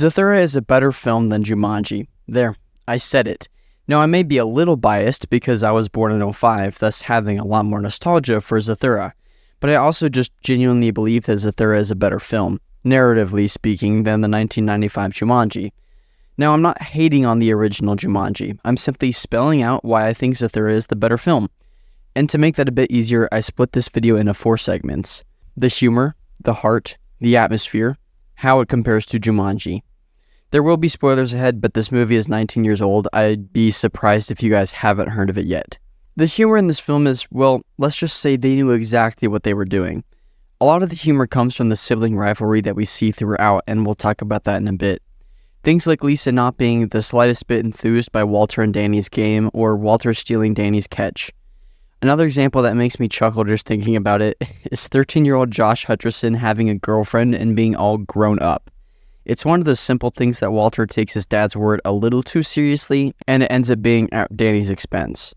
Zathura is a better film than Jumanji. There, I said it. Now, I may be a little biased because I was born in '05, thus having a lot more nostalgia for Zathura, but I also just genuinely believe that Zathura is a better film, narratively speaking, than the 1995 Jumanji. Now, I'm not hating on the original Jumanji. I'm simply spelling out why I think Zathura is the better film. And to make that a bit easier, I split this video into 4 segments: the humor, the heart, the atmosphere, how it compares to Jumanji. There will be spoilers ahead, but this movie is 19 years old. I'd be surprised if you guys haven't heard of it yet. The humor in this film is, well, let's just say they knew exactly what they were doing. A lot of the humor comes from the sibling rivalry that we see throughout, and we'll talk about that in a bit. Things like Lisa not being the slightest bit enthused by Walter and Danny's game, or Walter stealing Danny's catch. Another example that makes me chuckle just thinking about it is 13-year-old Josh Hutcherson having a girlfriend and being all grown up. It's one of those simple things that Walter takes his dad's word a little too seriously, and it ends up being at Danny's expense.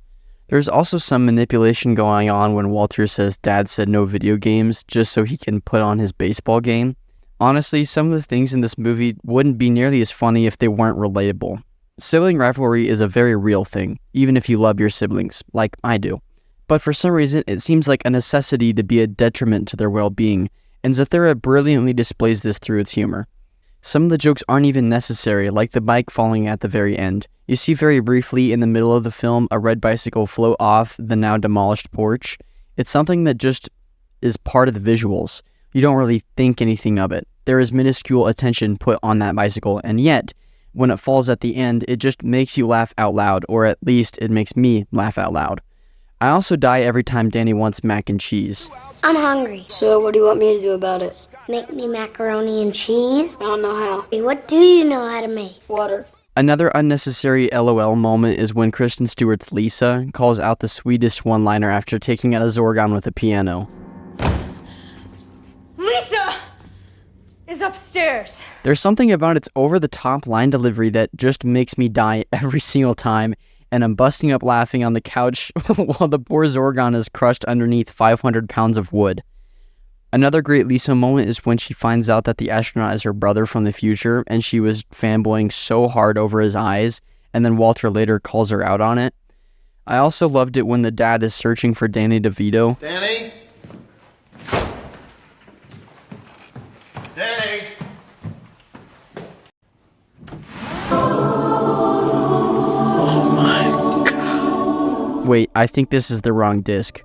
There's also some manipulation going on when Walter says dad said no video games just so he can put on his baseball game. Honestly, some of the things in this movie wouldn't be nearly as funny if they weren't relatable. Sibling rivalry is a very real thing, even if you love your siblings, like I do. But for some reason, it seems like a necessity to be a detriment to their well-being, and Zathura brilliantly displays this through its humor. Some of the jokes aren't even necessary, like the bike falling at the very end. You see very briefly in the middle of the film a red bicycle float off the now demolished porch. It's something that just is part of the visuals. You don't really think anything of it. There is minuscule attention put on that bicycle, and yet, when it falls at the end, it just makes you laugh out loud, or at least it makes me laugh out loud. I also die every time Danny wants mac and cheese. I'm hungry. So what do you want me to do about it? Make me macaroni and cheese? I don't know how. Hey, what do you know how to make? Water. Another unnecessary LOL moment is when Kristen Stewart's Lisa calls out the sweetest one-liner after taking out a Zorgon with a piano. Lisa is upstairs. There's something about its over-the-top line delivery that just makes me die every single time, and I'm busting up laughing on the couch while the poor Zorgon is crushed underneath 500 pounds of wood. Another great Lisa moment is when she finds out that the astronaut is her brother from the future, and she was fanboying so hard over his eyes, and then Walter later calls her out on it. I also loved it when the dad is searching for Danny DeVito. Danny? Danny? Wait, I think this is the wrong disc.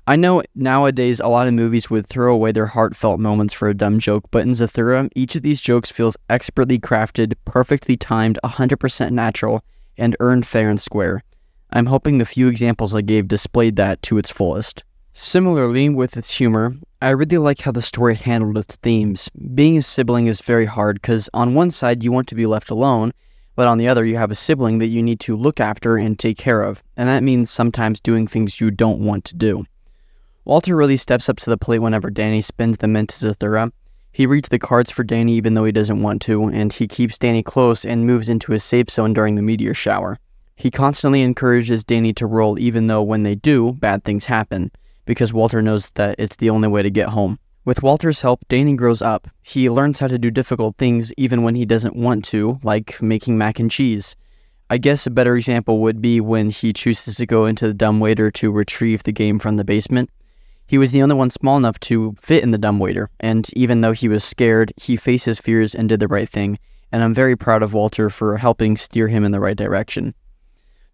I know nowadays a lot of movies would throw away their heartfelt moments for a dumb joke, but in Zathura, each of these jokes feels expertly crafted, perfectly timed, 100% natural, and earned fair and square. I'm hoping the few examples I gave displayed that to its fullest. Similarly, with its humor, I really like how the story handled its themes. Being a sibling is very hard because on one side you want to be left alone, but on the other you have a sibling that you need to look after and take care of, and that means sometimes doing things you don't want to do. Walter really steps up to the plate whenever Danny spins them into Zathura. He reads the cards for Danny even though he doesn't want to, and he keeps Danny close and moves into his safe zone during the meteor shower. He constantly encourages Danny to roll even though when they do, bad things happen, because Walter knows that it's the only way to get home. With Walter's help, Danny grows up. He learns how to do difficult things even when he doesn't want to, like making mac and cheese. I guess a better example would be when he chooses to go into the dumbwaiter to retrieve the game from the basement. He was the only one small enough to fit in the dumbwaiter, and even though he was scared, he faced his fears and did the right thing, and I'm very proud of Walter for helping steer him in the right direction.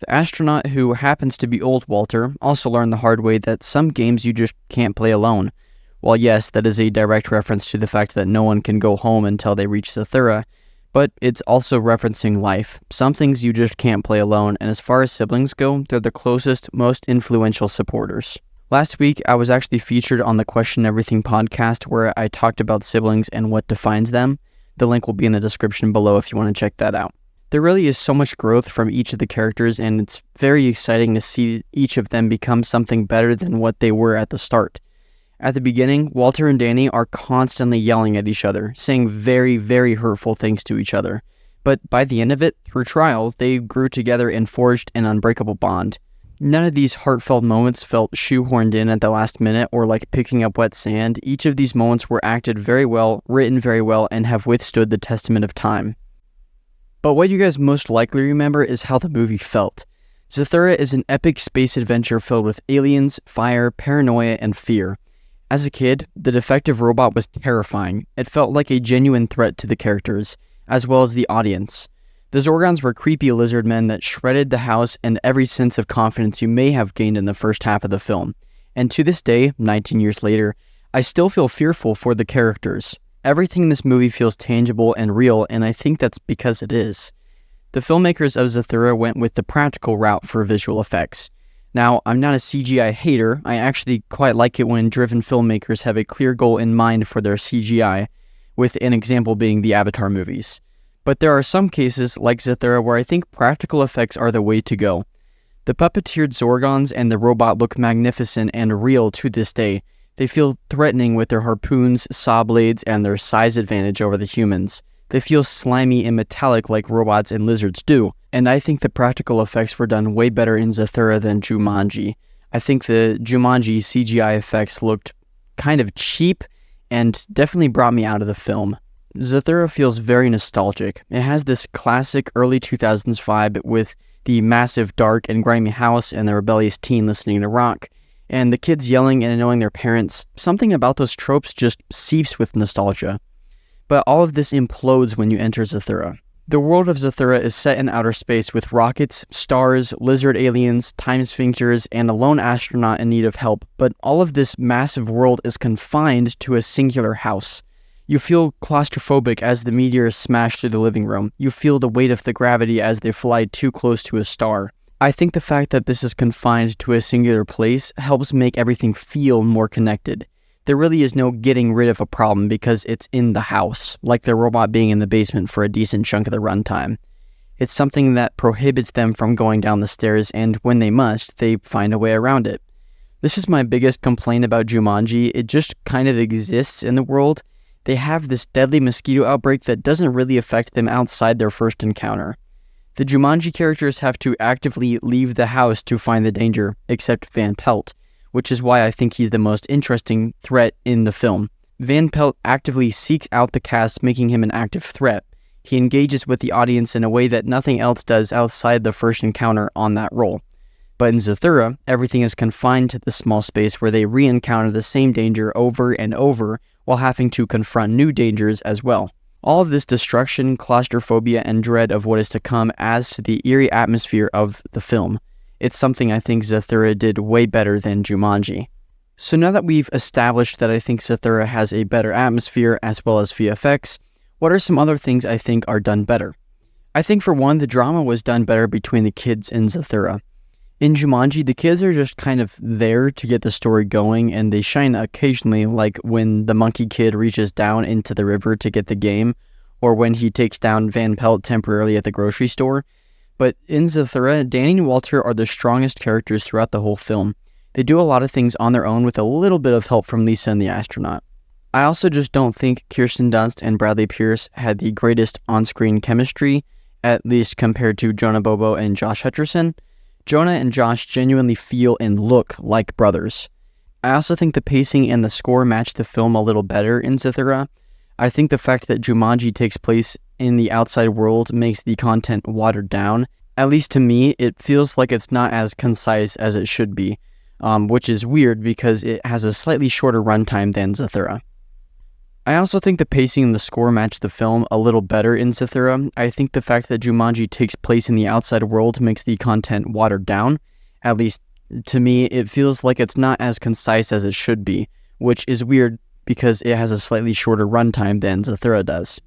The astronaut, who happens to be old Walter, also learned the hard way that some games you just can't play alone. While yes, that is a direct reference to the fact that no one can go home until they reach Zathura, but it's also referencing life. Some things you just can't play alone, and as far as siblings go, they're the closest, most influential supporters. Last week, I was actually featured on the Question Everything podcast where I talked about siblings and what defines them. The link will be in the description below if you want to check that out. There really is so much growth from each of the characters, and it's very exciting to see each of them become something better than what they were at the start. At the beginning, Walter and Danny are constantly yelling at each other, saying very, very hurtful things to each other. But by the end of it, through trial, they grew together and forged an unbreakable bond. None of these heartfelt moments felt shoehorned in at the last minute or like picking up wet sand. Each of these moments were acted very well, written very well, and have withstood the testament of time. But what you guys most likely remember is how the movie felt. Zathura is an epic space adventure filled with aliens, fire, paranoia, and fear. As a kid, the defective robot was terrifying. It felt like a genuine threat to the characters, as well as the audience. The Zorgons were creepy lizard men that shredded the house and every sense of confidence you may have gained in the first half of the film. And to this day, 19 years later, I still feel fearful for the characters. Everything in this movie feels tangible and real, and I think that's because it is. The filmmakers of Zathura went with the practical route for visual effects. Now, I'm not a CGI hater. I actually quite like it when driven filmmakers have a clear goal in mind for their CGI, with an example being the Avatar movies. But there are some cases, like Zathura, where I think practical effects are the way to go. The puppeteered Zorgons and the robot look magnificent and real to this day. They feel threatening with their harpoons, saw blades, and their size advantage over the humans. They feel slimy and metallic like robots and lizards do. And I think the practical effects were done way better in Zathura than Jumanji. I think the Jumanji CGI effects looked kind of cheap and definitely brought me out of the film. Zathura feels very nostalgic. It has this classic early 2000s vibe with the massive, dark, and grimy house and the rebellious teen listening to rock, and the kids yelling and annoying their parents. Something about those tropes just seeps with nostalgia. But all of this implodes when you enter Zathura. The world of Zathura is set in outer space with rockets, stars, lizard aliens, time sphincters, and a lone astronaut in need of help, but all of this massive world is confined to a singular house. You feel claustrophobic as the meteors smash through the living room. You feel the weight of the gravity as they fly too close to a star. I think the fact that this is confined to a singular place helps make everything feel more connected. There really is no getting rid of a problem because it's in the house, like the robot being in the basement for a decent chunk of the runtime. It's something that prohibits them from going down the stairs, and when they must, they find a way around it. This is my biggest complaint about Jumanji. It just kind of exists in the world. They have this deadly mosquito outbreak that doesn't really affect them outside their first encounter. The Jumanji characters have to actively leave the house to find the danger, except Van Pelt, which is why I think he's the most interesting threat in the film. Van Pelt actively seeks out the cast, making him an active threat. He engages with the audience in a way that nothing else does outside the first encounter on that role. But in Zathura, everything is confined to the small space where they re-encounter the same danger over and over while having to confront new dangers as well. All of this destruction, claustrophobia, and dread of what is to come adds to the eerie atmosphere of the film. It's something I think Zathura did way better than Jumanji. So now that we've established that I think Zathura has a better atmosphere as well as VFX, what are some other things I think are done better? I think for one, the drama was done better between the kids in Zathura. In Jumanji, the kids are just kind of there to get the story going, and they shine occasionally, like when the monkey kid reaches down into the river to get the game, or when he takes down Van Pelt temporarily at the grocery store. But in Zathura, Danny and Walter are the strongest characters throughout the whole film. They do a lot of things on their own with a little bit of help from Lisa and the astronaut. I also just don't think Kirsten Dunst and Bradley Pierce had the greatest on-screen chemistry, at least compared to Jonah Bobo and Josh Hutcherson. Jonah and Josh genuinely feel and look like brothers. I also think the pacing and the score match the film a little better in Zathura. I think the fact that Jumanji takes place in the outside world makes the content watered down. At least to me, it feels like it's not as concise as it should be, which is weird because it has a slightly shorter runtime than Zathura. I also think the pacing and the score match the film a little better in Zathura. I think the fact that Jumanji takes place in the outside world makes the content watered down. At least to me, it feels like it's not as concise as it should be, which is weird because it has a slightly shorter runtime than Zathura does.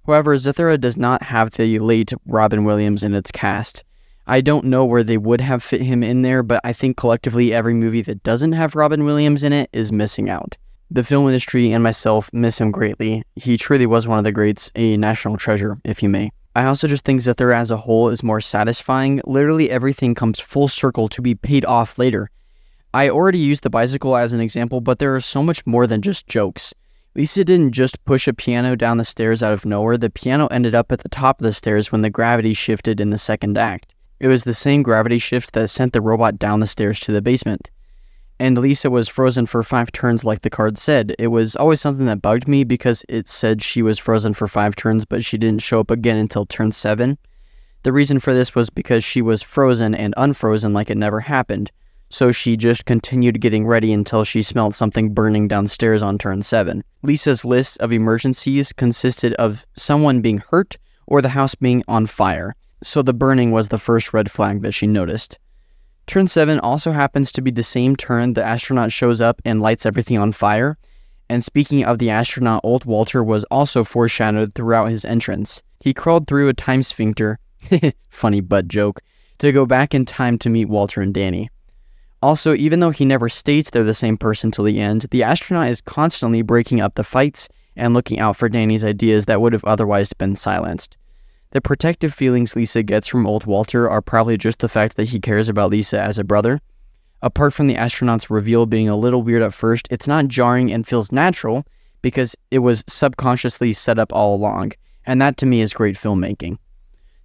However, Zathura does not have the late Robin Williams in its cast. I don't know where they would have fit him in there, but I think collectively every movie that doesn't have Robin Williams in it is missing out. The film industry and myself miss him greatly. He truly was one of the greats, a national treasure, if you may. I also just think Zathura as a whole is more satisfying. Literally everything comes full circle to be paid off later. I already used the bicycle as an example, but there are so much more than just jokes. Lisa didn't just push a piano down the stairs out of nowhere. The piano ended up at the top of the stairs when the gravity shifted in the second act. It was the same gravity shift that sent the robot down the stairs to the basement. And Lisa was frozen for 5 turns like the card said. It was always something that bugged me because it said she was frozen for 5 turns, but she didn't show up again until turn 7. The reason for this was because she was frozen and unfrozen like it never happened, so she just continued getting ready until she smelled something burning downstairs on turn 7. Lisa's list of emergencies consisted of someone being hurt or the house being on fire, so the burning was the first red flag that she noticed. Turn 7 also happens to be the same turn the astronaut shows up and lights everything on fire, and speaking of the astronaut, old Walter was also foreshadowed throughout his entrance. He crawled through a time sphincter, funny butt joke, to go back in time to meet Walter and Danny. Also, even though he never states they're the same person till the end, the astronaut is constantly breaking up the fights and looking out for Danny's ideas that would have otherwise been silenced. The protective feelings Lisa gets from old Walter are probably just the fact that he cares about Lisa as a brother. Apart from the astronaut's reveal being a little weird at first, it's not jarring and feels natural because it was subconsciously set up all along, and that to me is great filmmaking.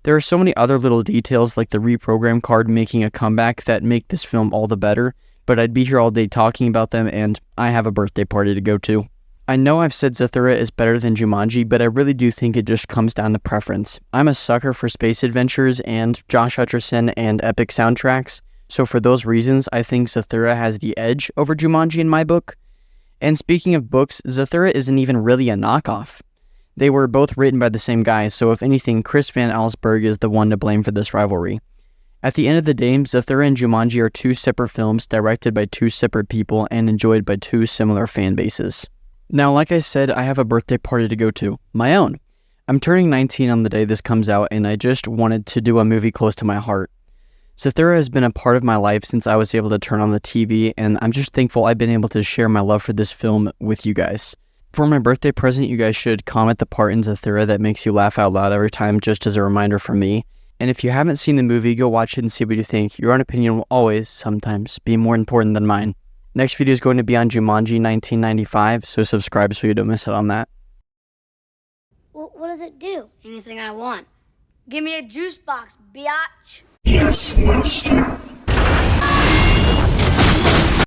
There are so many other little details like the reprogram card making a comeback that make this film all the better, but I'd be here all day talking about them, and I have a birthday party to go to. I know I've said Zathura is better than Jumanji, but I really do think it just comes down to preference. I'm a sucker for space adventures and Josh Hutcherson and epic soundtracks, so for those reasons, I think Zathura has the edge over Jumanji in my book. And speaking of books, Zathura isn't even really a knockoff. They were both written by the same guy, so if anything, Chris Van Allsburg is the one to blame for this rivalry. At the end of the day, Zathura and Jumanji are 2 separate films directed by 2 separate people and enjoyed by 2 similar fan bases. Now, like I said, I have a birthday party to go to, my own. I'm turning 19 on the day this comes out, and I just wanted to do a movie close to my heart. Zathura has been a part of my life since I was able to turn on the TV, and I'm just thankful I've been able to share my love for this film with you guys. For my birthday present, you guys should comment the part in Zathura that makes you laugh out loud every time, just as a reminder from me. And if you haven't seen the movie, go watch it and see what you think. Your own opinion will always, sometimes, be more important than mine. Next video is going to be on Jumanji 1995, so subscribe so you don't miss out on that. What does it do? Anything I want. Give me a juice box, biatch. Yes, master.